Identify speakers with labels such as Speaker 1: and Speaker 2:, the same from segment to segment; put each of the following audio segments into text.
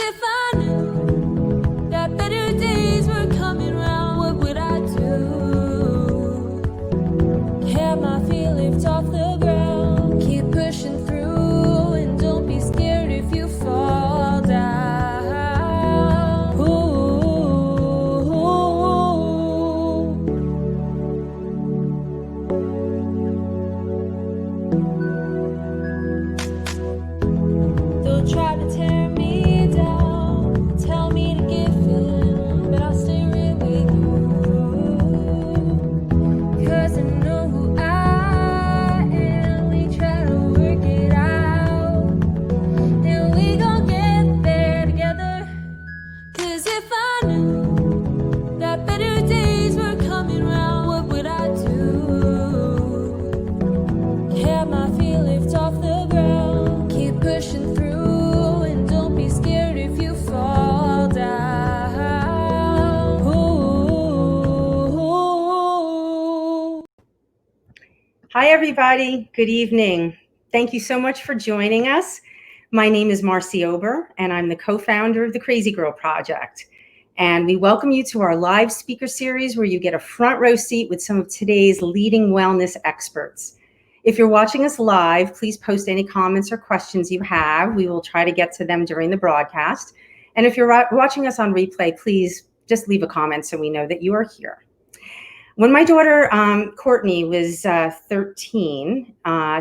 Speaker 1: if I knew that better days were coming round, what would I do? Have my feet lift off the ground, keep pushing through, and don't be scared if you fall down. They'll try to tear me down, tell me to give in, but I'll stay real with you. 'Cause I know who I am. We try to work it out, and we gon' get there together. 'Cause if I knew that better days were coming round, what would I do? Have my feet lift off the ground, keep pushing through, and don't be scared if you fall down. Ooh.
Speaker 2: Hi, everybody. Good evening. Thank you so much for joining us. My name is Marci Ober, and I'm the co-founder of the KrazyGirl Project. And we welcome you to our live speaker series where you get a front row seat with some of today's leading wellness experts. If you're watching us live, please post any comments or questions you have. We will try to get to them during the broadcast. And if you're watching us on replay, please just leave a comment so we know that you are here. When my daughter, Courtney, was 13,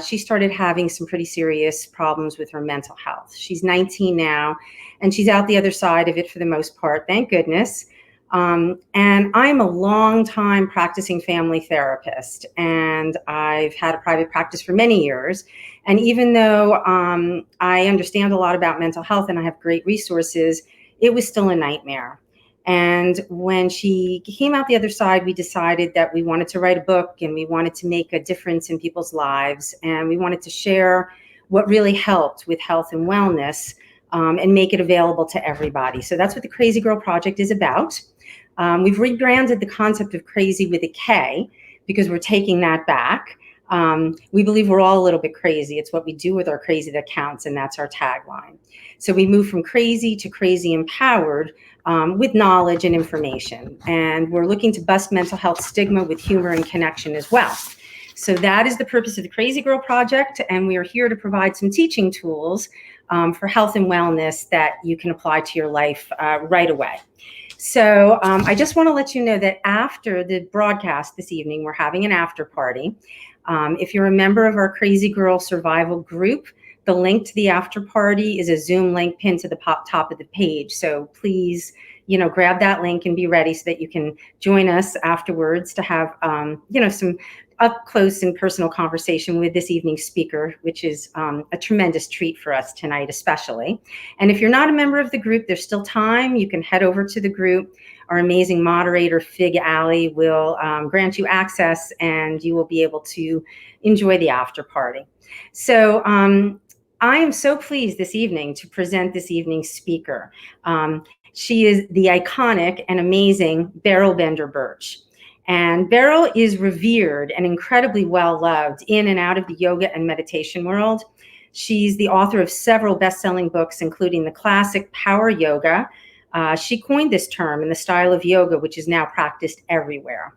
Speaker 2: she started having some pretty serious problems with her mental health. She's 19 now, and she's out the other side of it for the most part, thank goodness. And I'm a long-time practicing family therapist, and I've had a private practice for many years. And even though I understand a lot about mental health and I have great resources, it was still a nightmare. And when she came out the other side, we decided that we wanted to write a book and we wanted to make a difference in people's lives. And we wanted to share what really helped with health and wellness and make it available to everybody. So that's what the KrazyGirl Project is about. We've rebranded the concept of crazy with a K because we're taking that back. We believe we're all a little bit crazy. It's what we do with our crazy that counts, and that's our tagline. So we moved from crazy to crazy empowered with knowledge and information. And we're looking to bust mental health stigma with humor and connection as well. So that is the purpose of the KrazyGirl Project, and we are here to provide some teaching tools for health and wellness that you can apply to your life right away. So I just want to let you know that after the broadcast this evening, we're having an after party. If you're a member of our KrazyGirl Survival Group, the link to the after party is a Zoom link pinned to the top of the page. So please, grab that link and be ready so that you can join us afterwards to have, some up close and personal conversation with this evening's speaker, which is a tremendous treat for us tonight, especially. And if you're not a member of the group, there's still time. You can head over to the group. Our amazing moderator, Fig Alley, will grant you access and you will be able to enjoy the after party. So I am so pleased this evening to present this evening's speaker. She is the iconic and amazing Beryl Bender Birch. And Beryl is revered and incredibly well-loved in and out of the yoga and meditation world. She's the author of several best-selling books, including the classic Power Yoga. She coined this term in the style of yoga, which is now practiced everywhere.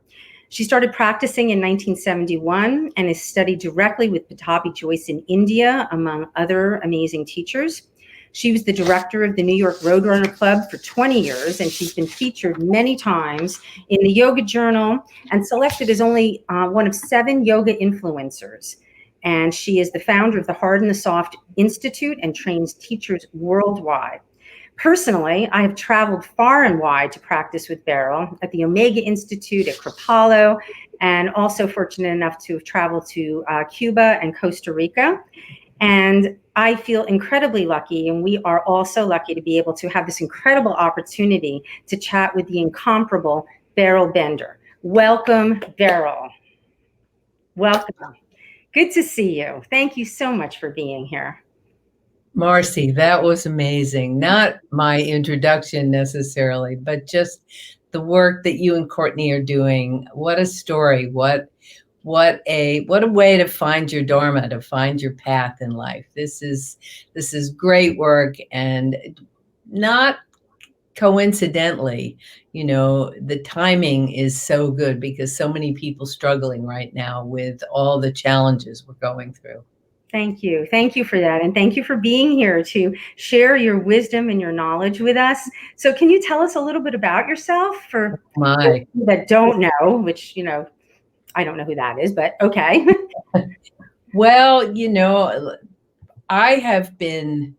Speaker 2: She started practicing in 1971 and is studied directly with Pattabhi Jois in India, among other amazing teachers. She was the director of the New York Roadrunner Club for 20 years, and she's been featured many times in the Yoga Journal and selected as only one of 7 yoga influencers. And she is the founder of the Hard and the Soft Institute and trains teachers worldwide. Personally, I have traveled far and wide to practice with Beryl at the Omega Institute, at Kripalu, and also fortunate enough to have traveled to Cuba and Costa Rica. And I feel incredibly lucky, and we are all so lucky to be able to have this incredible opportunity to chat with the incomparable Beryl Bender. Welcome, Beryl. Welcome. Good to see you. Thank you so much for being here.
Speaker 3: Marci, that was amazing. Not my introduction necessarily, but just the work that you and Courtney are doing. What a story. What a way to find your dharma, to find your path in life. This is great work. And not coincidentally, the timing is so good because so many people struggling right now with all the challenges we're going through.
Speaker 2: Thank you. Thank you for that. And thank you for being here to share your wisdom and your knowledge with us. So can you tell us a little bit about yourself for
Speaker 3: My.
Speaker 2: those that don't know, which, I don't know who that is, but okay.
Speaker 3: Well, I have been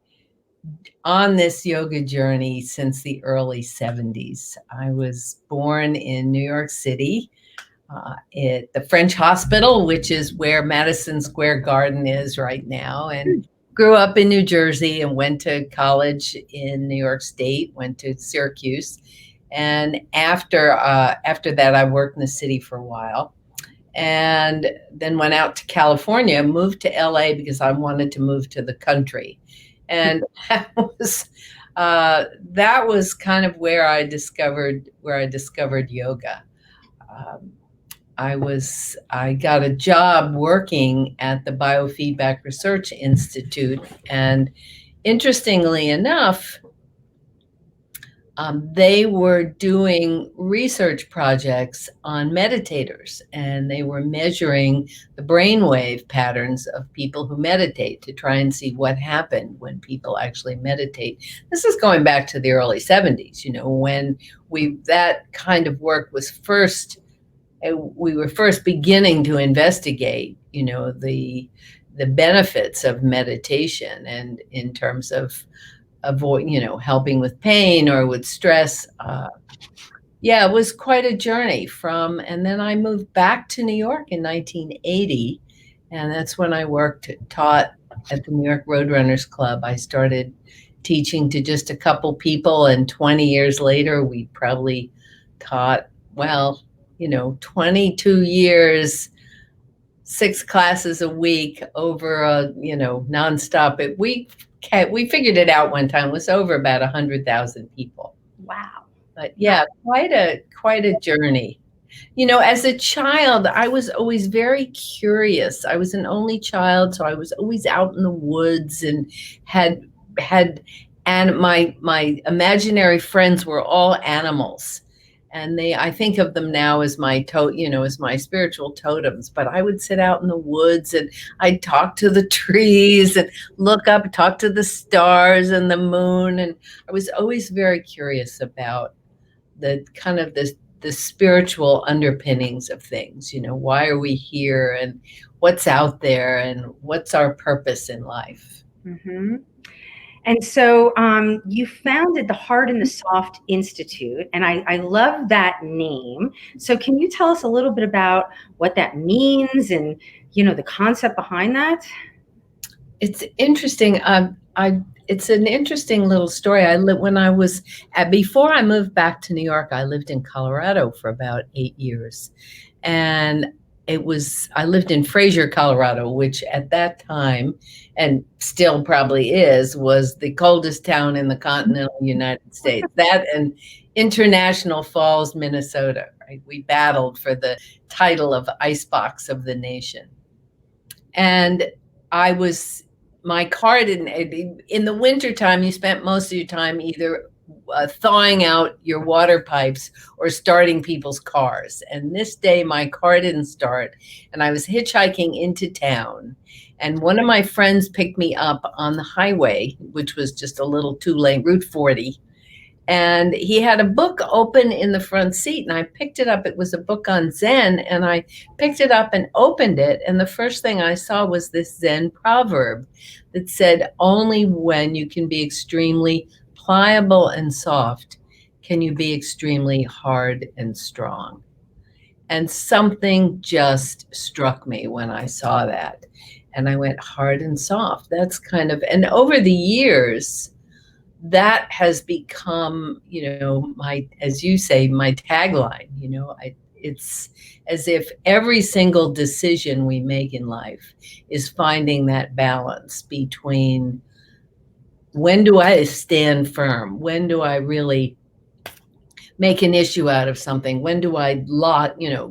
Speaker 3: on this yoga journey since the early 70s. I was born in New York City at the French Hospital, which is where Madison Square Garden is right now, and grew up in New Jersey and went to college in New York State, went to Syracuse. And after that, I worked in the city for a while. And then went out to California, moved to LA because I wanted to move to the country. And that was kind of where I discovered yoga. I got a job working at the Biofeedback Research Institute, and interestingly enough, they were doing research projects on meditators, and they were measuring the brainwave patterns of people who meditate to try and see what happened when people actually meditate. This is going back to the early 70s, when that kind of work was we were first beginning to investigate, the benefits of meditation, and in terms of avoid, helping with pain or with stress. It was quite a journey and then I moved back to New York in 1980. And that's when I taught at the New York Roadrunners Club. I started teaching to just a couple people. And 20 years later, we probably taught, 22 years, 6 classes a week over nonstop. We figured it out one time. It was over about 100,000 people.
Speaker 2: Wow.
Speaker 3: But yeah, quite a journey. As a child, I was always very curious. I was an only child, so I was always out in the woods and and my imaginary friends were all animals. And I think of them now as as my spiritual totems. But I would sit out in the woods and I'd talk to the trees and look up, talk to the stars and the moon. And I was always very curious about the kind of the spiritual underpinnings of things. Why are we here, and what's out there, and what's our purpose in life?
Speaker 2: Mm-hmm. And so you founded the Heart and the Soft Institute, and I love that name. So can you tell us a little bit about what that means and, the concept behind that?
Speaker 3: It's interesting. It's an interesting little story. Before I moved back to New York, I lived in Colorado for about 8 years. And I lived in Fraser, Colorado, which at that time, and still probably was the coldest town in the continental United States. That and International Falls, Minnesota, right? We battled for the title of Icebox of the Nation. And my car didn't, in the wintertime, you spent most of your time either thawing out your water pipes or starting people's cars. And this day my car didn't start, and I was hitchhiking into town. And one of my friends picked me up on the highway, which was just a little 2-lane, Route 40. And he had a book open in the front seat, and I picked it up. It was a book on Zen, and I picked it up and opened it. And the first thing I saw was this Zen proverb that said, "Only when you can be extremely pliable and soft can you be extremely hard and strong." And something just struck me when I saw that. And I went, hard and soft. That's and over the years, that has become, as you say, my tagline. It's as if every single decision we make in life is finding that balance between, when do I stand firm? When do I really make an issue out of something? When do I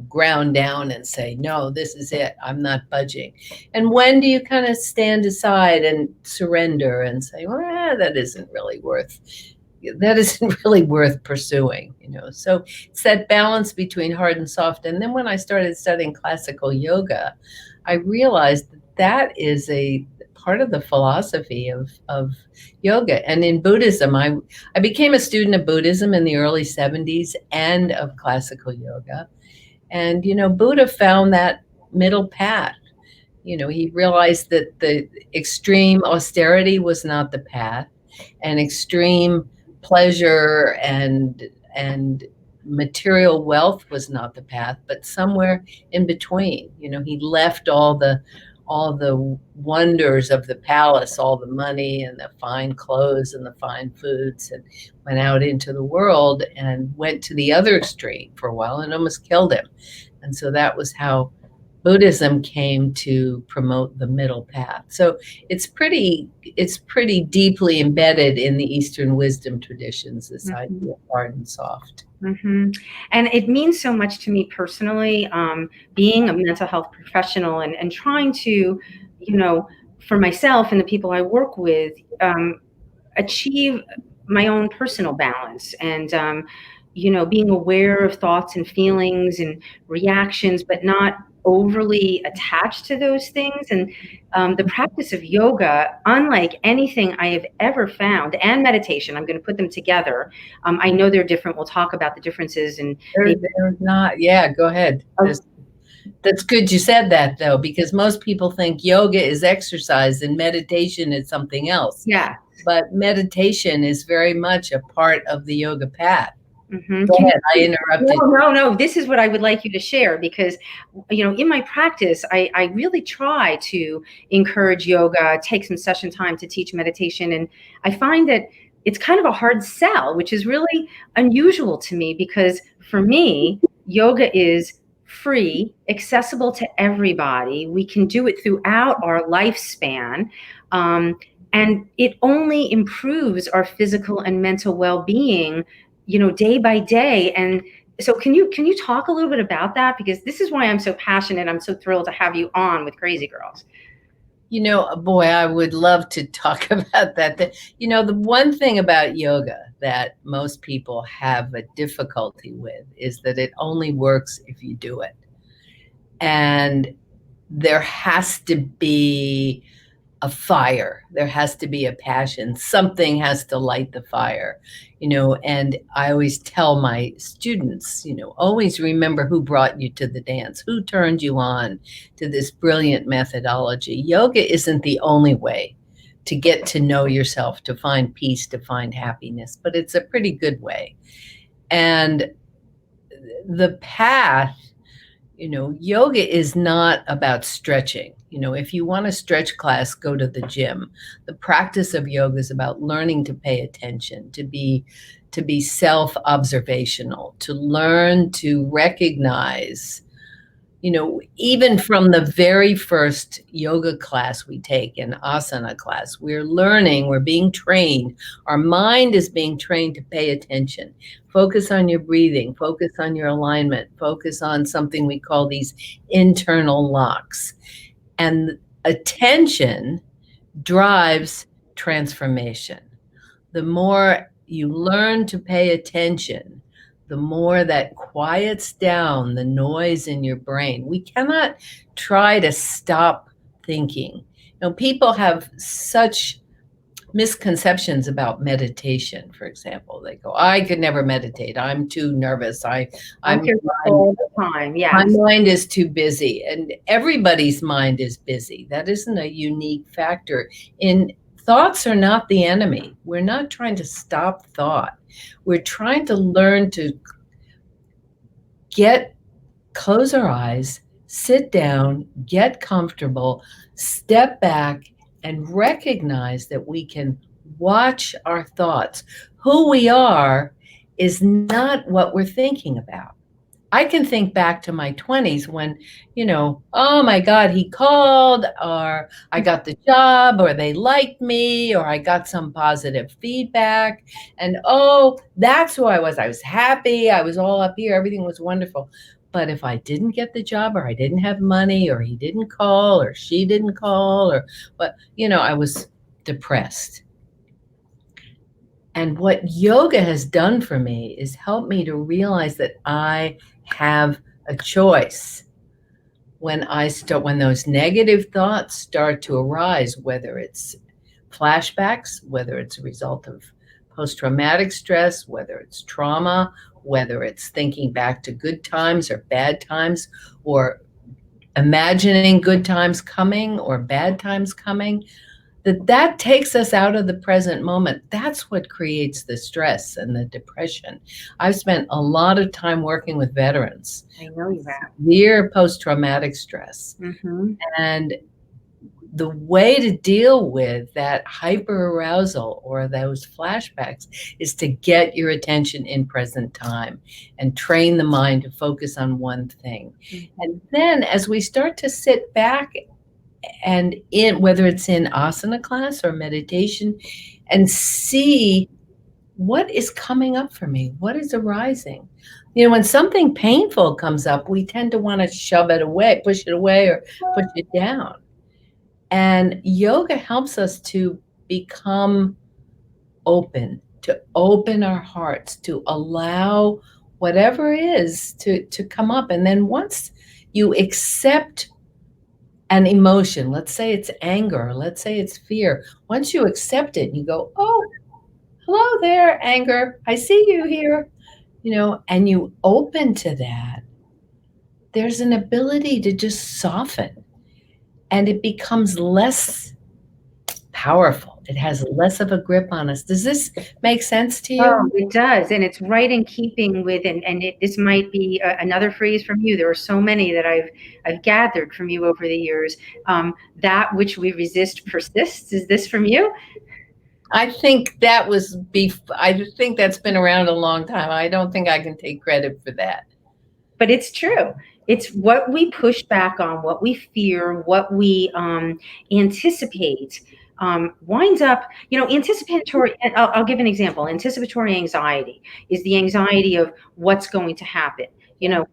Speaker 3: ground down and say, no, this is it, I'm not budging? And when do you kind of stand aside and surrender and say, well, that isn't really worth that isn't really worth pursuing, So it's that balance between hard and soft. And then when I started studying classical yoga, I realized that is a part of the philosophy of yoga. And in Buddhism, I became a student of Buddhism in the early 70s and of classical yoga. And, Buddha found that middle path. He realized that the extreme austerity was not the path, and extreme pleasure and material wealth was not the path, but somewhere in between. He left all the wonders of the palace, all the money and the fine clothes and the fine foods, and went out into the world and went to the other extreme for a while and almost killed him. And so that was how Buddhism came to promote the middle path. So it's pretty deeply embedded in the Eastern wisdom traditions, this idea of hard and soft.
Speaker 2: Mm-hmm. And it means so much to me personally, being a mental health professional and trying to, for myself and the people I work with, achieve my own personal balance and, being aware of thoughts and feelings and reactions, but not overly attached to those things. And the practice of yoga, unlike anything I have ever found, and meditation, I'm going to put them together. I know they're different. We'll talk about the differences. And
Speaker 3: they're not. Yeah, go ahead. That's good you said that, though, because most people think yoga is exercise and meditation is something else.
Speaker 2: Yeah.
Speaker 3: But meditation is very much a part of the yoga path.
Speaker 2: Mm-hmm.
Speaker 3: Go ahead, I interrupted.
Speaker 2: No. This is what I would like you to share, because, in my practice, I really try to encourage yoga, take some session time to teach meditation. And I find that it's kind of a hard sell, which is really unusual to me, because for me, yoga is free, accessible to everybody. We can do it throughout our lifespan. And it only improves our physical and mental well-being, day by day. And so can you talk a little bit about that? Because this is why I'm so passionate. I'm so thrilled to have you on with Krazy Girls.
Speaker 3: Boy, I would love to talk about that. The one thing about yoga that most people have a difficulty with is that it only works if you do it. And there has to be a fire. There has to be a passion. Something has to light the fire, and I always tell my students, always remember who brought you to the dance, who turned you on to this brilliant methodology. Yoga isn't the only way to get to know yourself, to find peace, to find happiness, but it's a pretty good way. And the path, yoga is not about stretching. If you want a stretch class, go to the gym. The practice of yoga is about learning to pay attention, to be self-observational, to learn to recognize, even from the very first yoga class we take, an asana class, we're being trained. Our mind is being trained to pay attention. Focus on your breathing, focus on your alignment, focus on something we call these internal locks. And attention drives transformation. The more you learn to pay attention, the more that quiets down the noise in your brain. We cannot try to stop thinking. People have such misconceptions about meditation, for example. They go, I could never meditate. I'm too nervous. I'm
Speaker 2: all the time. Yeah.
Speaker 3: My mind is too busy. And everybody's mind is busy. That isn't a unique factor. Thoughts are not the enemy. We're not trying to stop thought. We're trying to learn to close our eyes, sit down, get comfortable, step back, and recognize that we can watch our thoughts. Who we are is not what we're thinking about. I can think back to my 20s when, oh my God, he called, or I got the job, or they liked me, or I got some positive feedback. And oh, that's who I was. I was happy. I was all up here. Everything was wonderful. But if I didn't get the job, or I didn't have money, or he didn't call, or she didn't call, I was depressed. And what yoga has done for me is help me to realize that I have a choice. When those negative thoughts start to arise, whether it's flashbacks, whether it's a result of post-traumatic stress, whether it's trauma, whether it's thinking back to good times or bad times, or imagining good times coming or bad times coming, that takes us out of the present moment. That's what creates the stress and the depression. I've spent a lot of time working with veterans.
Speaker 2: I know you have.
Speaker 3: Severe post-traumatic stress.
Speaker 2: Mm-hmm.
Speaker 3: And the way to deal with that hyperarousal or those flashbacks is to get your attention in present time and train the mind to focus on one thing.
Speaker 2: Mm-hmm.
Speaker 3: And then as we start to sit back and whether it's in asana class or meditation, and see what is coming up for me, what is arising. When something painful comes up, we tend to want to shove it away, push it away, or push it down. And yoga helps us to become open, to open our hearts, to allow whatever is to come up. And then once you accept an emotion, let's say it's anger, let's say it's fear, once you accept it and you go, oh, hello there, anger, I see you here, and you open to that, there's an ability to just soften, and it becomes less powerful. It has less of a grip on us. Does this make sense to you?
Speaker 2: Oh, it does. And it's right in keeping with, this might be another phrase from you. There are so many that I've gathered from you over the years. That which we resist persists. Is this from you?
Speaker 3: I think I think that's been around a long time. I don't think I can take credit for that.
Speaker 2: But it's true. It's what we push back on, what we fear, what we anticipate. Winds up, anticipatory. I'll give an example. Anticipatory anxiety is the anxiety of what's going to happen.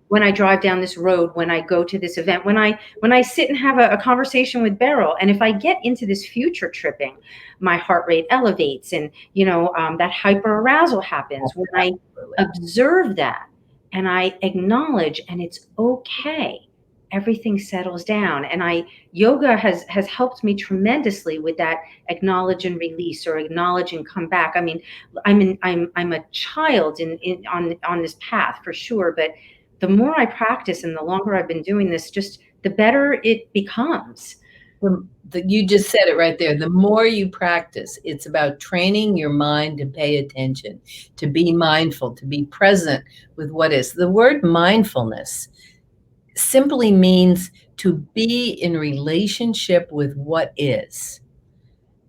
Speaker 2: When I drive down this road, when I go to this event, when I sit and have a conversation with Beryl, and if I get into this future tripping, my heart rate elevates, and that hyperarousal happens. When I observe that and I acknowledge, and it's okay, everything settles down. And yoga has helped me tremendously with that acknowledge and release, or acknowledge and come back. I mean, I'm a child on this path for sure, but the more I practice and the longer I've been doing this, just the better it becomes.
Speaker 3: You just said it right there. The more you practice, it's about training your mind to pay attention, to be mindful, to be present with what is. The word mindfulness simply means to be in relationship with what is.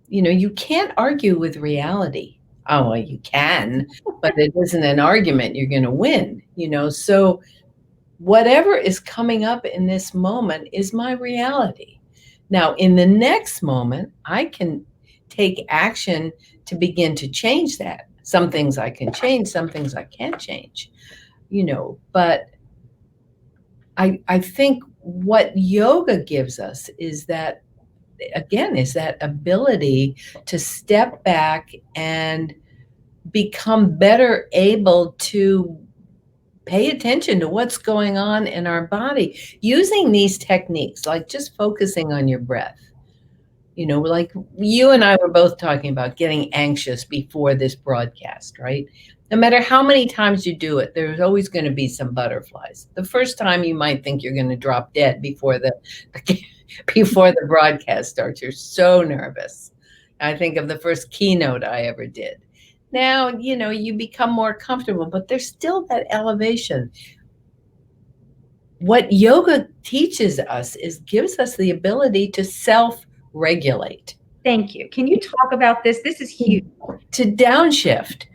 Speaker 3: You can't argue with reality. Oh, well, you can, but it isn't an argument you're going to win, So whatever is coming up in this moment is my reality. Now, in the next moment, I can take action to begin to change that. Some things I can change, some things I can't change, but I think what yoga gives us is that, again, is that ability to step back and become better able to pay attention to what's going on in our body using these techniques, like just focusing on your breath. Like you and I were both talking about getting anxious before this broadcast, right? No matter how many times you do it, there's always going to be some butterflies. The first time you might think you're going to drop dead before the broadcast starts. You're so nervous. I think of the first keynote I ever did. Now, you become more comfortable, but there's still that elevation. What yoga teaches us gives us the ability to self-regulate.
Speaker 2: Thank you. Can you talk about this? This is huge.
Speaker 3: To downshift.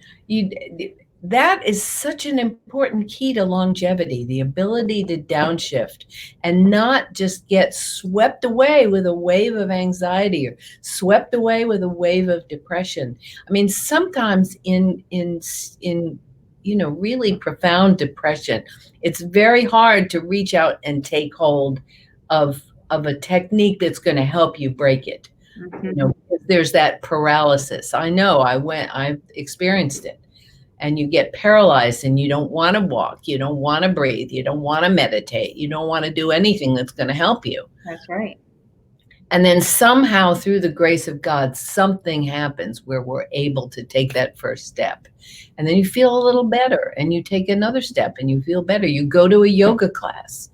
Speaker 3: That is such an important key to longevity, the ability to downshift and not just get swept away with a wave of anxiety or swept away with a wave of depression. I mean, sometimes in really profound depression, it's very hard to reach out and take hold of a technique that's going to help you break it.
Speaker 2: Mm-hmm.
Speaker 3: there's that paralysis. I know I've experienced it. And you get paralyzed and you don't want to walk, you don't want to breathe, you don't want to meditate, you don't want to do anything that's going to help you.
Speaker 2: That's right.
Speaker 3: And then somehow through the grace of God, something happens where we're able to take that first step. And then you feel a little better and you take another step and you feel better. You go to a yoga class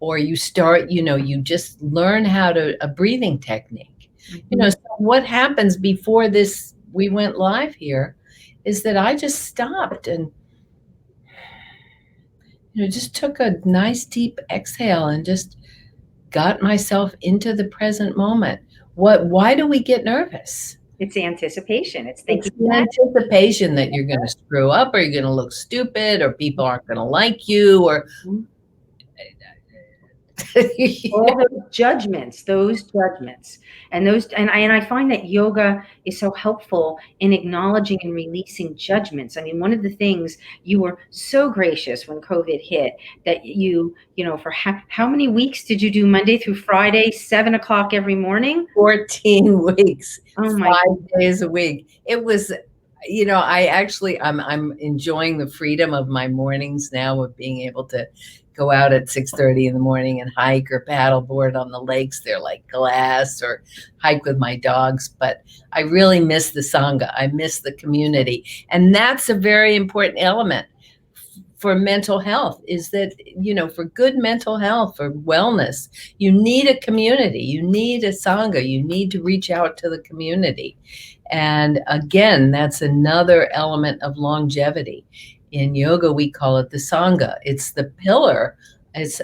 Speaker 3: or you start, you just learn how to a breathing technique.
Speaker 2: Mm-hmm.
Speaker 3: So what happens before this, we went live here, is that I just stopped and just took a nice deep exhale and just got myself into the present moment. Why do we get nervous?
Speaker 2: It's anticipation. It's
Speaker 3: It's
Speaker 2: thinking
Speaker 3: the anticipation that you're going to screw up or you're going to look stupid or people aren't going to like you or
Speaker 2: all those judgments, and I find that yoga is so helpful in acknowledging and releasing judgments. I mean, one of the things, you were so gracious when COVID hit that for how many weeks did you do Monday through Friday, 7:00 every morning?
Speaker 3: 14 weeks,
Speaker 2: Oh my
Speaker 3: 5 days a week. It was, I'm enjoying the freedom of my mornings now of being able to go out at 6:30 in the morning and hike or paddleboard on the lakes. They're like glass, or hike with my dogs. But I really miss the Sangha. I miss the community. And that's a very important element for mental health, is that, for good mental health, for wellness, you need a community. You need a Sangha. You need to reach out to the community. And again, that's another element of longevity. In yoga, we call it the Sangha. It's the pillar. It's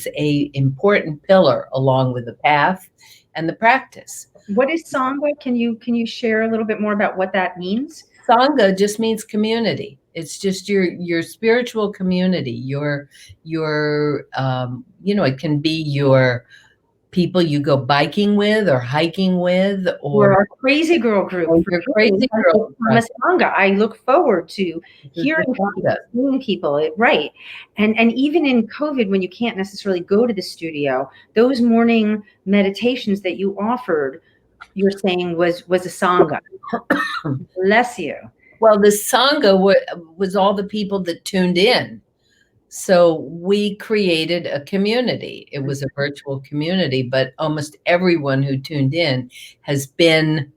Speaker 3: a important pillar along with the path and the practice.
Speaker 2: What is Sangha? Can you share a little bit more about what that means?
Speaker 3: Sangha just means community. It's just your spiritual community. It can be your people you go biking with or hiking with, or
Speaker 2: our KrazyGirl group.
Speaker 3: Your KrazyGirl.
Speaker 2: Sangha. I look forward to hearing people, seeing people, right? And even in COVID, when you can't necessarily go to the studio, those morning meditations that you offered, you're saying was a Sangha. Bless you.
Speaker 3: Well, the Sangha was all the people that tuned in. So we created a community. It was a virtual community, but almost everyone who tuned in has been,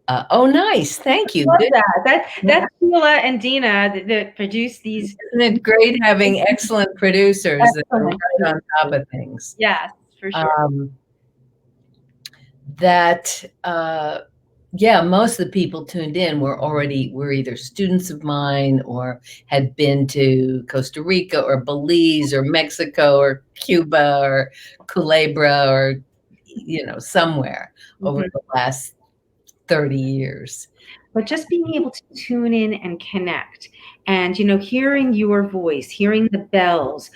Speaker 3: oh, nice. Thank you.
Speaker 2: Love that's Sheila and Dina that produce these.
Speaker 3: Isn't it great having excellent producers that are right on top of things?
Speaker 2: Yes, for sure.
Speaker 3: Most of the people tuned in were either students of mine or had been to Costa Rica or Belize or Mexico or Cuba or Culebra or, somewhere over the last 30 years.
Speaker 2: But just being able to tune in and connect and, hearing your voice, hearing the bells,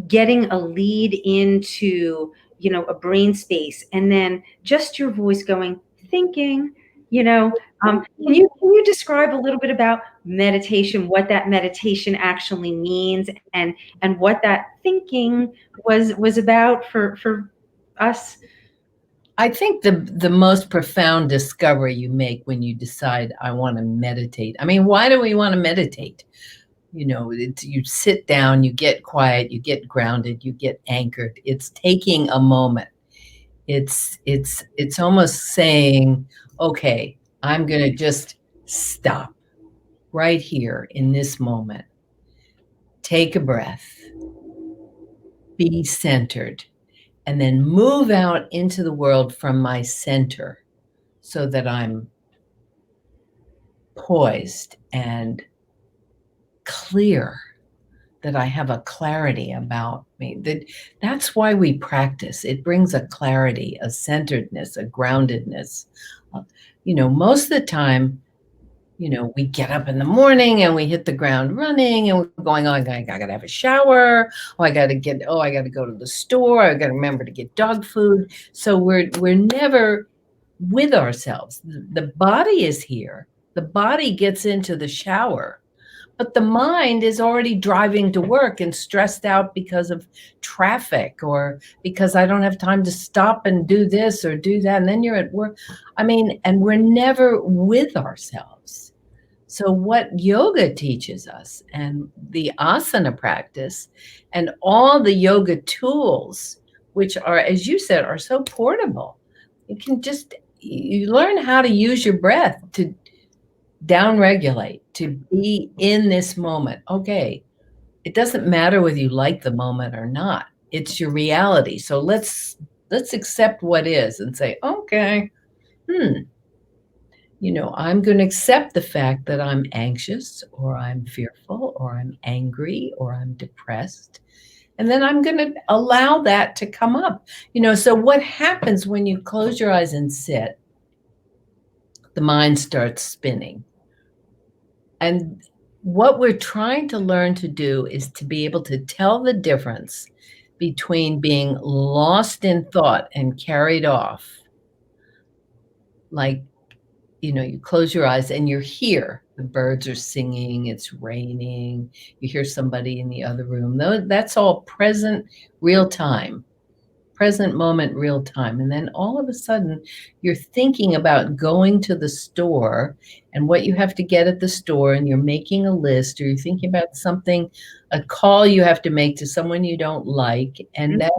Speaker 2: getting a lead into, a brain space, and then just your voice going, thinking, can you describe a little bit about meditation, what that meditation actually means, and what that thinking was about for us?
Speaker 3: I think the most profound discovery you make when you decide, I want to meditate. I mean, why do we want to meditate? You sit down, you get quiet, you get grounded, you get anchored. It's taking a moment. It's almost saying, okay, I'm going to just stop right here in this moment. Take a breath, be centered, and then move out into the world from my center so that I'm poised and clear, that I have a clarity about me. That's why we practice. It brings a clarity, a centeredness, a groundedness. Most of the time, we get up in the morning and we hit the ground running and we're going, oh, I gotta have a shower. Oh, I gotta go to the store. I gotta remember to get dog food. So we're never with ourselves. The body is here. The body gets into the shower, but the mind is already driving to work and stressed out because of traffic or because I don't have time to stop and do this or do that. And then you're at work. I mean, and we're never with ourselves. So what yoga teaches us and the asana practice and all the yoga tools, which are, as you said, are so portable. You learn how to use your breath to downregulate, to be in this moment. Okay, it doesn't matter whether you like the moment or not. It's your reality. So let's accept what is and say, okay, I'm going to accept the fact that I'm anxious or I'm fearful or I'm angry or I'm depressed. And then I'm going to allow that to come up. So what happens when you close your eyes and sit? The mind starts spinning. And what we're trying to learn to do is to be able to tell the difference between being lost in thought and carried off. Like, you close your eyes and you're here. The birds are singing, it's raining, you hear somebody in the other room. That's all present, real time. Present moment, real time. And then all of a sudden, you're thinking about going to the store and what you have to get at the store, and you're making a list, or you're thinking about something, a call you have to make to someone you don't like, and then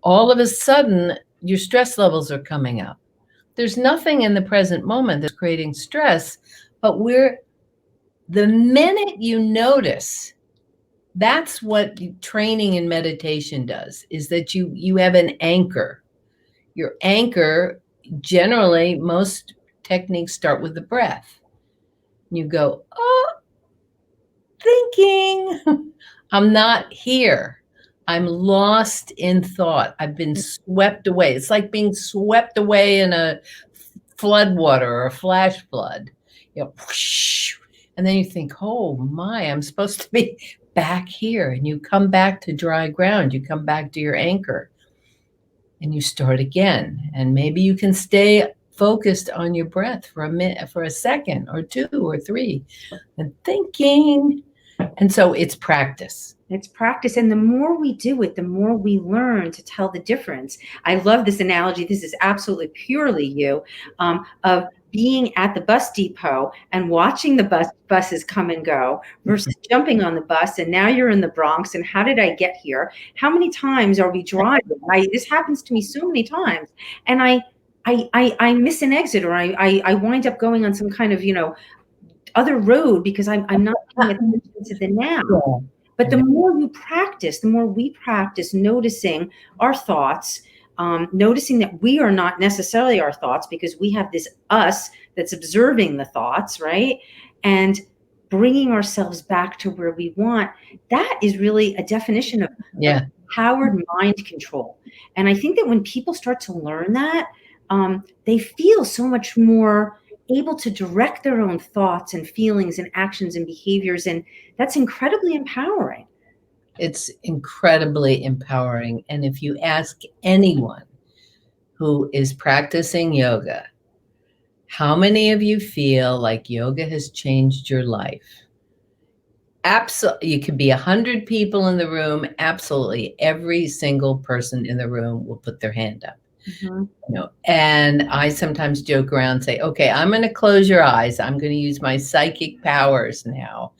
Speaker 3: all of a sudden, your stress levels are coming up. There's nothing in the present moment that's creating stress, but the minute you notice, that's what training in meditation does, is that you have an anchor. Your anchor, generally, most techniques start with the breath. You go, oh, thinking. I'm not here. I'm lost in thought. I've been swept away. It's like being swept away in a flood water or a flash flood. Whoosh, and then you think, oh my, I'm supposed to be back here. And you come back to dry ground. You come back to your anchor and you start again. And maybe you can stay focused on your breath for a minute, for a second or two or three, and thinking. And so it's practice.
Speaker 2: It's practice. And the more we do it, the more we learn to tell the difference. I love this analogy. This is absolutely purely you, of being at the bus depot and watching the buses come and go versus jumping on the bus. And now you're in the Bronx. And how did I get here? How many times are we driving? This happens to me so many times. And I miss an exit, or I wind up going on some kind of, other road because I'm not paying attention to the now.
Speaker 3: Yeah.
Speaker 2: But the more we practice noticing our thoughts, noticing that we are not necessarily our thoughts, because we have this us that's observing the thoughts, right? And bringing ourselves back to where we want, that is really a definition of empowered mind control. And I think that when people start to learn that, they feel so much more able to direct their own thoughts and feelings and actions and behaviors. And that's incredibly empowering.
Speaker 3: It's incredibly empowering. And if you ask anyone who is practicing yoga, how many of you feel like yoga has changed your life? Absolutely. You could be 100 people in the room. Absolutely. Every single person in the room will put their hand up. Mm-hmm. And I sometimes joke around and say, okay, I'm going to close your eyes. I'm going to use my psychic powers now.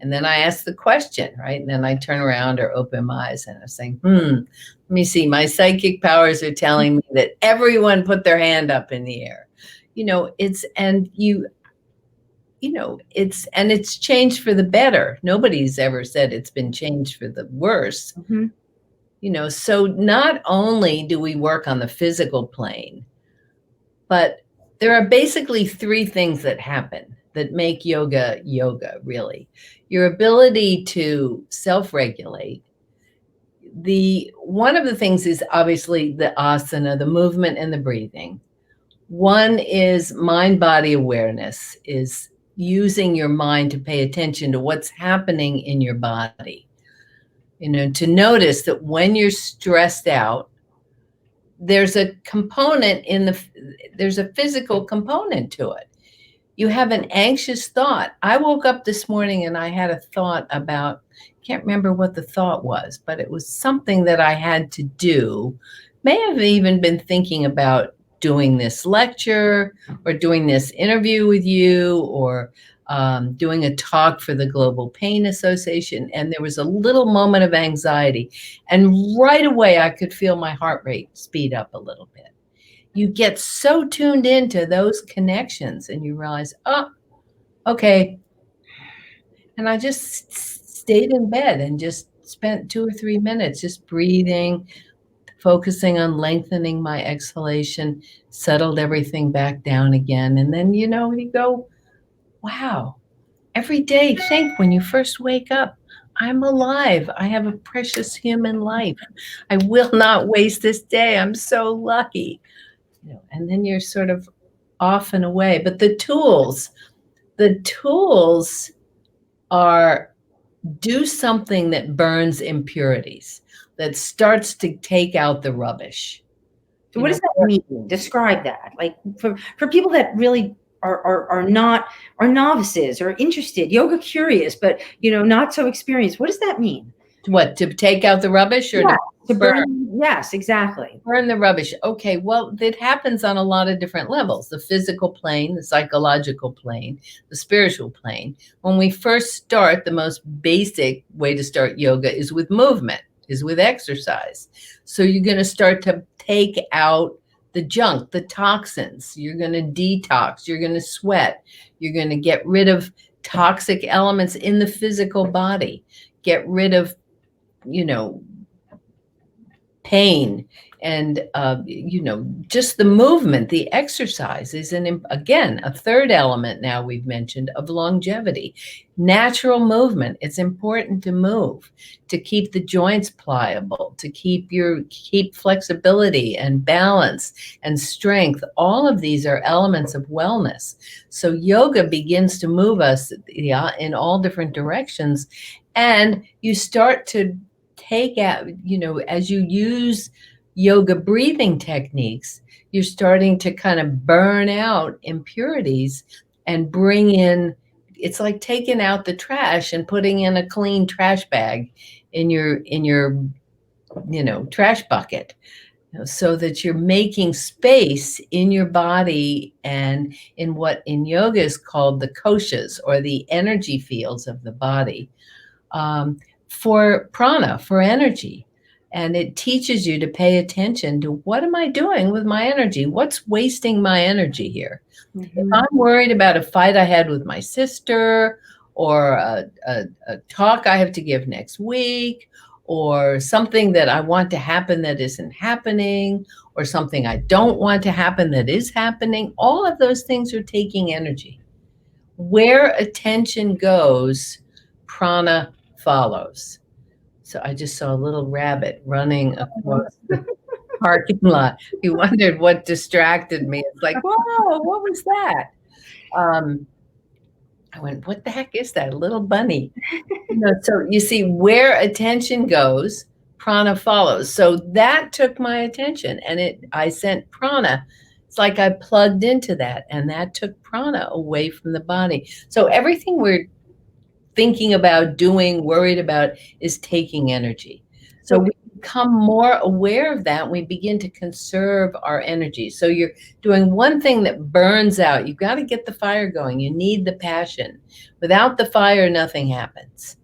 Speaker 3: And then I ask the question, right? And then I turn around or open my eyes and I'm saying, let me see. My psychic powers are telling me that everyone put their hand up in the air. It's changed for the better. Nobody's ever said it's been changed for the worse. Mm-hmm. So not only do we work on the physical plane, but there are basically three things that happen that make yoga, really. Your ability to self-regulate. One of the things is obviously the asana, the movement and the breathing. One is mind-body awareness, is using your mind to pay attention to what's happening in your body. To notice that when you're stressed out, there's a component there's a physical component to it. you have an anxious thought. I woke up this morning and I had a thought about, can't remember what the thought was, but it was something that I had to do. May have even been thinking about doing this lecture or doing this interview with you, or doing a talk for the Global Pain Association. And there was a little moment of anxiety. And right away, I could feel my heart rate speed up a little bit. You get so tuned into those connections and you realize, oh, okay. And I just stayed in bed and just spent 2 or 3 minutes just breathing, focusing on lengthening my exhalation, settled everything back down again. And then, you go, wow, every day, think when you first wake up, I'm alive. I have a precious human life. I will not waste this day. I'm so lucky. And then you're sort of off and away. But the tools are do something that burns impurities, that starts to take out the rubbish.
Speaker 2: So what does that mean? Describe that. Like for people that really are novices or interested, yoga curious, but not so experienced. What does that mean?
Speaker 3: What, to take out the rubbish, or
Speaker 2: to burn? Yes, exactly.
Speaker 3: Burn the rubbish. Okay, well, it happens on a lot of different levels: the physical plane, the psychological plane, the spiritual plane. When we first start, the most basic way to start yoga is with movement, is with exercise. So you're going to start to take out the junk, the toxins. You're going to detox. You're going to sweat. You're going to get rid of toxic elements in the physical body. Get rid of, pain, and just the movement. The exercise is again a third element now we've mentioned of longevity. Natural movement. It's important to move, to keep the joints pliable, to keep flexibility and balance and strength. All of these are elements of wellness. So yoga begins to move us in all different directions, and you start to take out, as you use yoga breathing techniques, you're starting to kind of burn out impurities and bring in, it's like taking out the trash and putting in a clean trash bag in your trash bucket, so that you're making space in your body and in what in yoga is called the koshas, or the energy fields of the body, for prana, for energy. And it teaches you to pay attention to, what am I doing with my energy? What's wasting my energy here? Mm-hmm. If I'm worried about a fight I had with my sister, or a talk I have to give next week, or something that I want to happen that isn't happening, or something I don't want to happen that is happening, all of those things are taking energy. Where attention goes, prana follows. So I just saw a little rabbit running across the parking lot. You wondered what distracted me. It's like, whoa, what was that? I went, what the heck is that? A little bunny. So you see, where attention goes, prana follows. So that took my attention, and I sent prana. It's like I plugged into that, and that took prana away from the body. So everything we're thinking about, doing, worried about is taking energy. So we become more aware of that, and we begin to conserve our energy. So you're doing one thing that burns out. You've got to get the fire going. You need the passion. Without the fire, nothing happens.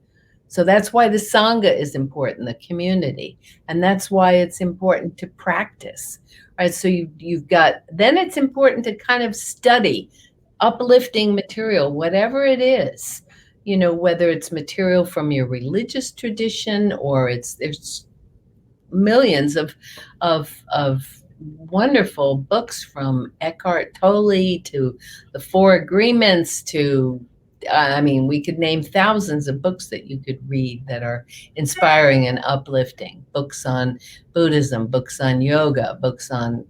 Speaker 3: So that's why the Sangha is important, the community. And that's why it's important to practice, right? So then it's important to kind of study uplifting material, whatever it is. Whether it's material from your religious tradition, or there's millions of wonderful books, from Eckhart Tolle to the Four Agreements to, we could name thousands of books that you could read that are inspiring and uplifting. Books on Buddhism, books on yoga, books on,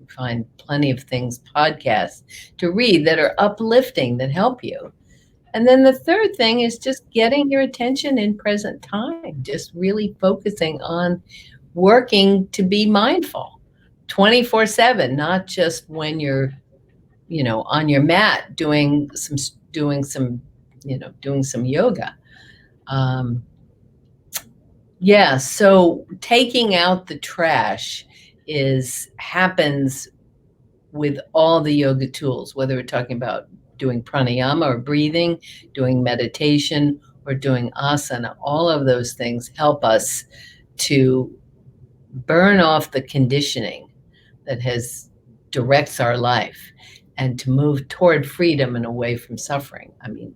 Speaker 3: find plenty of things, podcasts to read that are uplifting, that help you. And then the third thing is just getting your attention in present time, just really focusing on working to be mindful 24/7, not just when you're, on your mat doing some yoga. Yeah, so taking out the trash happens with all the yoga tools, whether we're talking about doing pranayama or breathing, doing meditation, or doing asana. All of those things help us to burn off the conditioning that directs our life and to move toward freedom and away from suffering. I mean,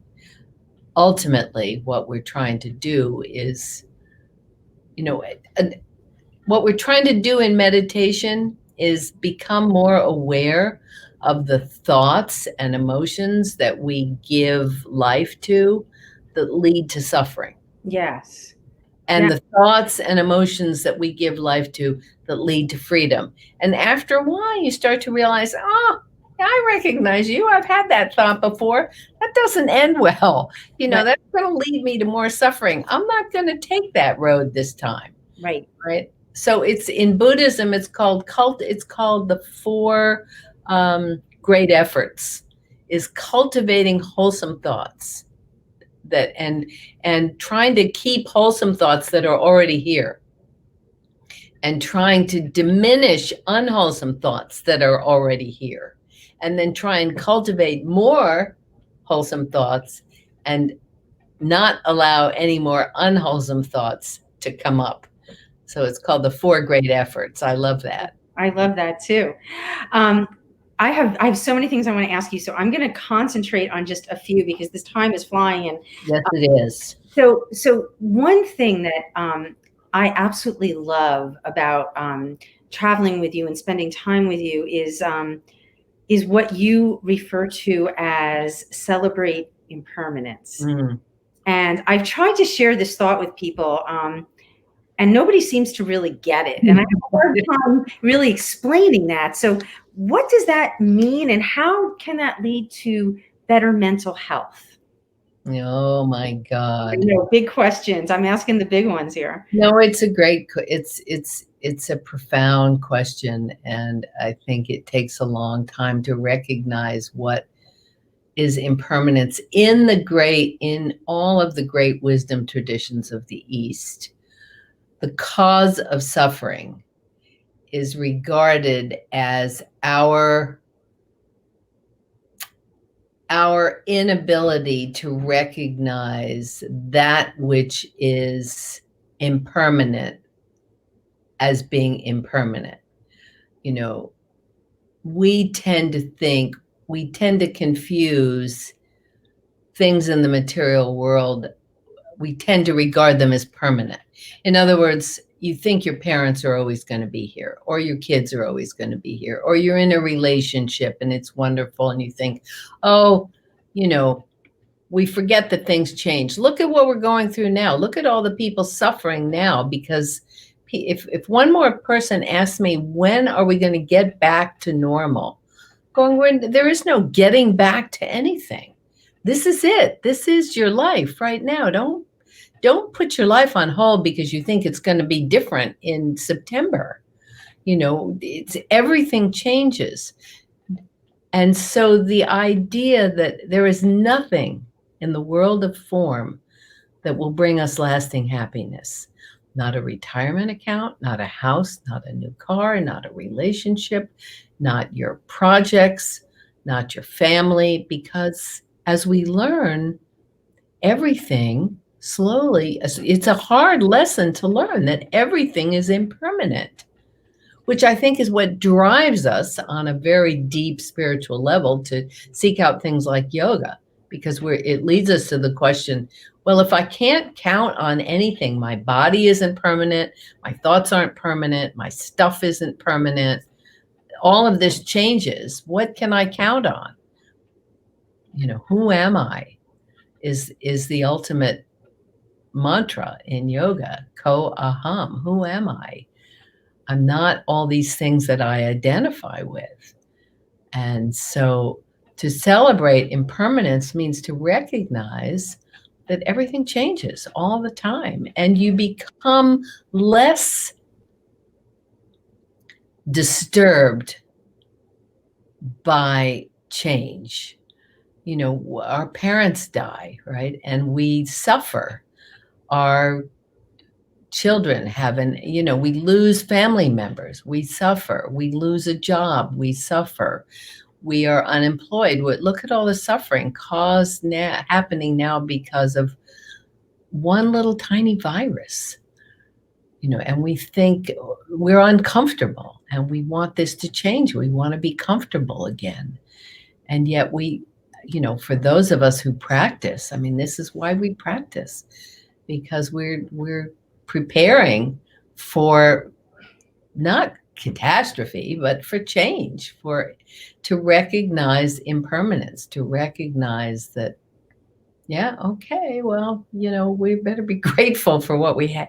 Speaker 3: ultimately, what we're trying to do is, what we're trying to do in meditation is become more aware of the thoughts and emotions that we give life to that lead to suffering.
Speaker 2: Yes.
Speaker 3: And the thoughts and emotions that we give life to that lead to freedom. And after a while, you start to realize, I recognize you. I've had that thought before. That doesn't end well. That's going to lead me to more suffering. I'm not going to take that road this time.
Speaker 2: Right.
Speaker 3: Right. So it's in Buddhism, it's called the four great efforts, is cultivating wholesome thoughts and trying to keep wholesome thoughts that are already here and trying to diminish unwholesome thoughts that are already here, and then try and cultivate more wholesome thoughts and not allow any more unwholesome thoughts to come up. So it's called the four great efforts. I love that.
Speaker 2: I love that too. I have so many things I want to ask you, so I'm going to concentrate on just a few because this time is flying. And
Speaker 3: yes, it is.
Speaker 2: So one thing that I absolutely love about traveling with you and spending time with you is what you refer to as celebrate impermanence.
Speaker 3: Mm.
Speaker 2: And I've tried to share this thought with people. And nobody seems to really get it. And I have a hard time really explaining that. So what does that mean, and how can that lead to better mental health?
Speaker 3: Oh my God.
Speaker 2: Big questions. I'm asking the big ones here.
Speaker 3: No, it's a great, it's a profound question. And I think it takes a long time to recognize what is impermanence in all of the great wisdom traditions of the East. The cause of suffering is regarded as our inability to recognize that which is impermanent as being impermanent. We tend to confuse things in the material world. We tend to regard them as permanent. In other words, you think your parents are always going to be here, or your kids are always going to be here, or you're in a relationship and it's wonderful and you think, we forget that things change. Look at what we're going through now. Look at all the people suffering now, because if one more person asks me, when are we going to get back to normal? There is no getting back to anything. This is it. This is your life right now. Don't put your life on hold because you think it's going to be different in September. Everything changes. And so the idea that there is nothing in the world of form that will bring us lasting happiness, not a retirement account, not a house, not a new car, not a relationship, not your projects, not your family, because as we learn everything slowly, it's a hard lesson to learn that everything is impermanent, which I think is what drives us on a very deep spiritual level to seek out things like yoga, because it leads us to the question, well, if I can't count on anything, my body isn't permanent, my thoughts aren't permanent, my stuff isn't permanent, all of this changes, what can I count on? Who am I is the ultimate mantra in yoga. Ko aham. Who am I? I'm not all these things that I identify with. And so to celebrate impermanence means to recognize that everything changes all the time, and you become less disturbed by change. You know, our parents die, right? And we suffer. Our children have we lose family members, we suffer. We lose a job, we suffer. We are unemployed. Look at all the suffering caused happening now because of one little tiny virus. And we think we're uncomfortable and we want this to change. We want to be comfortable again. And yet for those of us who practice, I mean, this is why we practice, because we're preparing for not catastrophe, but for change, to recognize impermanence, to recognize that, yeah, okay, well, we better be grateful for what we have.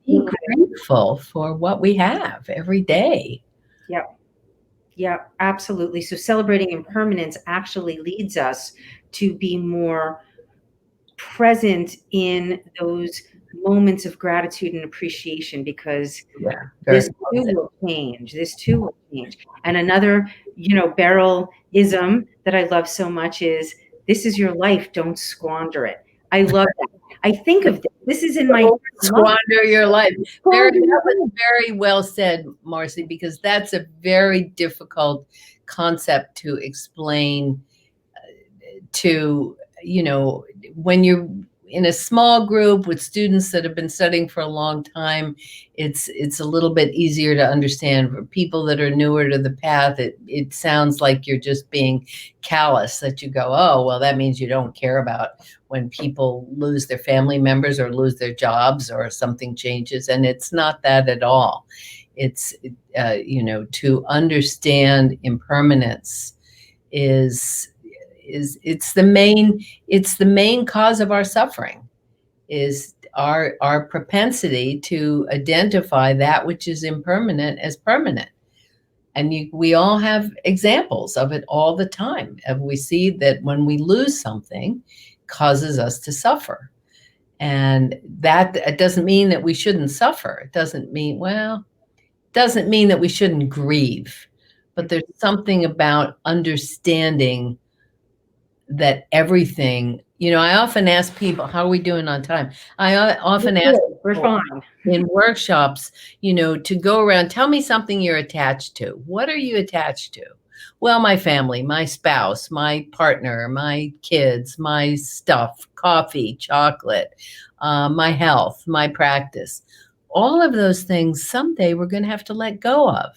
Speaker 3: Be grateful for what we have every day.
Speaker 2: Yep. Yeah, absolutely. So celebrating impermanence actually leads us to be more present in those moments of gratitude and appreciation, because this too will change. This too will change. And another, Beryl-ism that I love so much is, this is your life, don't squander it. I love that. I think of this is in my
Speaker 3: squander your life. That was very well said, Marci, because that's a very difficult concept to explain to, when you're in a small group with students that have been studying for a long time, it's a little bit easier to understand. For people that are newer to the path, it sounds like you're just being callous, that you go, oh, well, that means you don't care about when people lose their family members or lose their jobs or something changes. And it's not that at all. It's, to understand impermanence it's the main cause of our suffering, is our propensity to identify that which is impermanent as permanent. And we all have examples of it all the time. And we see that when we lose something, it causes us to suffer. And that it doesn't mean that we shouldn't suffer. It doesn't mean that we shouldn't grieve. But there's something about understanding that everything, I often ask people, how are we doing on time? I often ask,
Speaker 2: we're fine,
Speaker 3: in workshops, to go around, tell me something you're attached to. What are you attached to? Well, my family, my spouse, my partner, my kids, my stuff, coffee, chocolate, my health, my practice. All of those things someday we're going to have to let go of.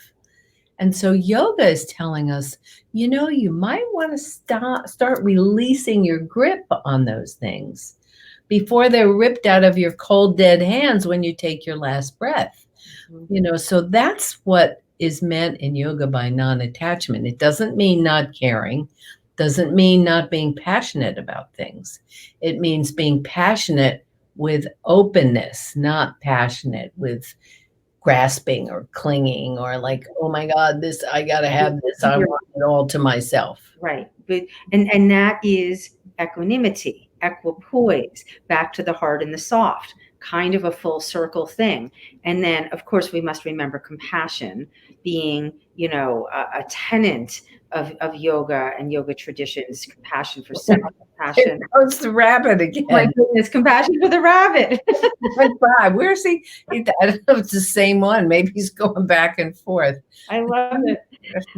Speaker 3: And so yoga is telling us, you might want to start releasing your grip on those things before they're ripped out of your cold, dead hands when you take your last breath. So that's what is meant in yoga by non-attachment. It doesn't mean not caring, doesn't mean not being passionate about things. It means being passionate with openness, not passionate with grasping or clinging or like, oh my God, I got to have this. I want it all to myself.
Speaker 2: Right. But, and that is equanimity, equipoise, back to the hard and the soft, kind of a full circle thing. And then, of course, we must remember compassion being, a tenet of yoga and yoga traditions. Compassion for self, compassion.
Speaker 3: It's the rabbit again.
Speaker 2: Oh my goodness, compassion for the rabbit.
Speaker 3: Where's he? I don't know if it's the same one. Maybe he's going back and forth.
Speaker 2: I love it.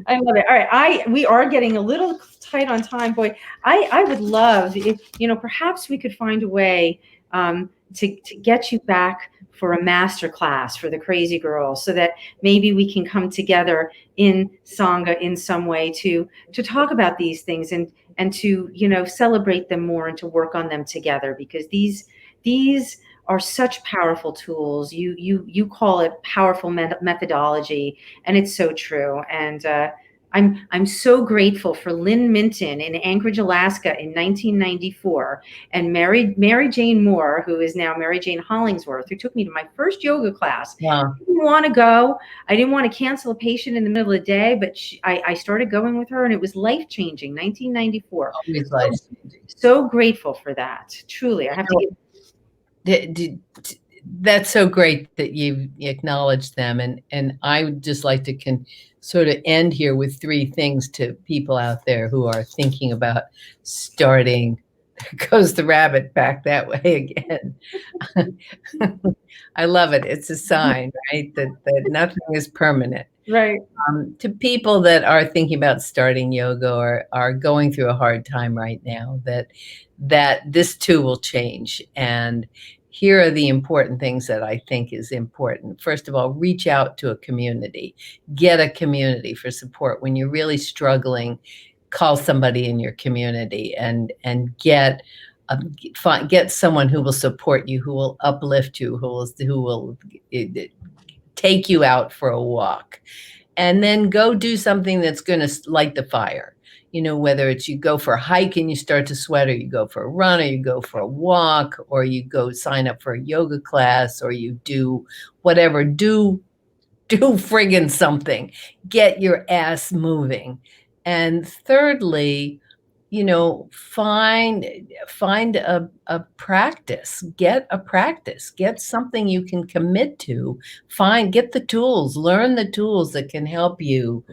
Speaker 2: I love it. All right. We are getting a little tight on time, boy. I would love if, perhaps we could find a way to get you back for a master class for the KrazyGirl, so that maybe we can come together in Sangha in some way to talk about these things and to, celebrate them more and to work on them together, because these are such powerful tools. You call it powerful methodology, and it's so true. And I'm so grateful for Lynn Minton in Anchorage, Alaska in 1994, and Mary Jane Moore, who is now Mary Jane Hollingsworth, who took me to my first yoga class.
Speaker 3: Yeah.
Speaker 2: I didn't want to go. I didn't want to cancel a patient in the middle of the day, but I started going with her, and it was life-changing, 1994.
Speaker 3: Always life-changing.
Speaker 2: So grateful for that. Truly. I have to give.
Speaker 3: That's so great that you've acknowledged them. And I would just like to sort of end here with three things to people out there who are thinking about starting. There goes the rabbit back that way again. I love it. It's a sign, right? That nothing is permanent.
Speaker 2: Right.
Speaker 3: To people that are thinking about starting yoga or are going through a hard time right now, that this too will change. And here are the important things that I think is important. First of all, reach out to a community. Get a community for support. When you're really struggling, call somebody in your community and get someone who will support you, who will uplift you, who will take you out for a walk. And then go do something that's going to light the fire. You know, whether it's you go for a hike and you start to sweat, or you go for a run, or you go for a walk, or you go sign up for a yoga class, or you do whatever, do friggin' something. Get your ass moving. And thirdly, you know, find a practice. Get a practice. Get something you can commit to. Get the tools. Learn the tools that can help you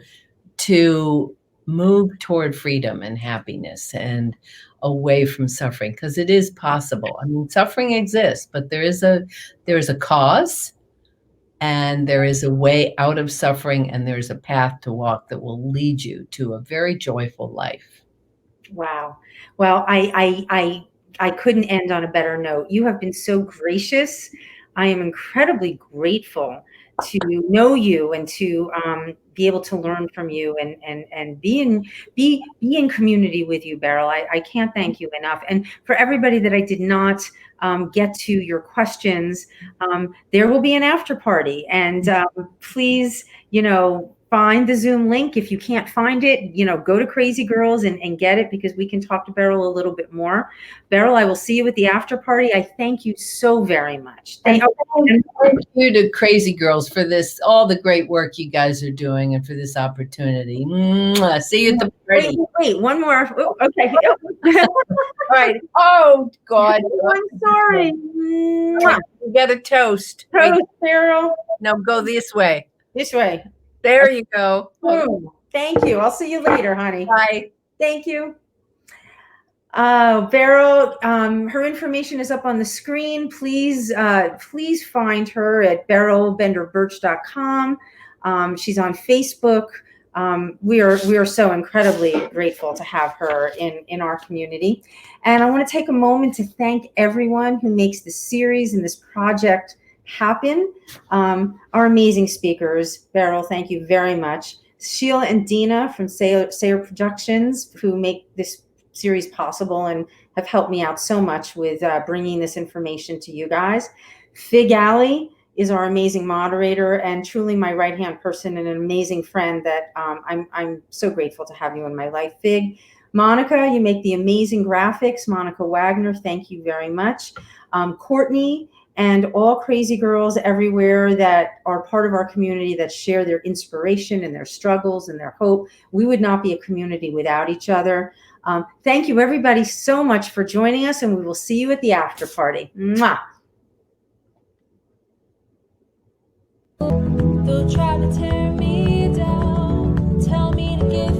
Speaker 3: to move toward freedom and happiness and away from suffering, because it is possible. I mean, suffering exists, but there is a cause, and there is a way out of suffering, and there's a path to walk that will lead you to a very joyful life.
Speaker 2: Wow. Well, I couldn't end on a better note. You have been so gracious. I am incredibly grateful to know you and to be able to learn from you and be in community with you, Beryl. I can't thank you enough. And for everybody that I did not get to your questions, there will be an after party, and please, find the Zoom link. If you can't find it, go to KrazyGirls and get it, because we can talk to Beryl a little bit more. Beryl, I will see you at the after party. I thank you so very much.
Speaker 3: Thank you to KrazyGirls for this, all the great work you guys are doing, and for this opportunity. Mwah. See you at the party.
Speaker 2: Wait, one more. Oh, okay.
Speaker 3: All right. Oh, God.
Speaker 2: I'm sorry.
Speaker 3: You get a toast.
Speaker 2: Toast, Beryl.
Speaker 3: No, go this way.
Speaker 2: This way.
Speaker 3: There you go.
Speaker 2: Thank you. I'll see you later, honey.
Speaker 3: Bye.
Speaker 2: Thank you. Beryl, her information is up on the screen. Please find her at berylbenderbirch.com. She's on Facebook. We are so incredibly grateful to have her in our community. And I want to take a moment to thank everyone who makes this series and this project happen. Our amazing speakers. Beryl, thank you very much. Sheila and Dina from Sayer Productions, who make this series possible and have helped me out so much with bringing this information to you guys. Fig Alley is our amazing moderator and truly my right-hand person and an amazing friend that I'm so grateful to have you in my life. Fig. Monica, you make the amazing graphics. Monica Wagner, thank you very much. Courtney, and all KrazyGirls everywhere that are part of our community that share their inspiration and their struggles and their hope. We would not be a community without each other. Thank you, everybody, so much for joining us, and we will see you at the after party. Mwah.
Speaker 1: They'll try to tear me down, tell me to give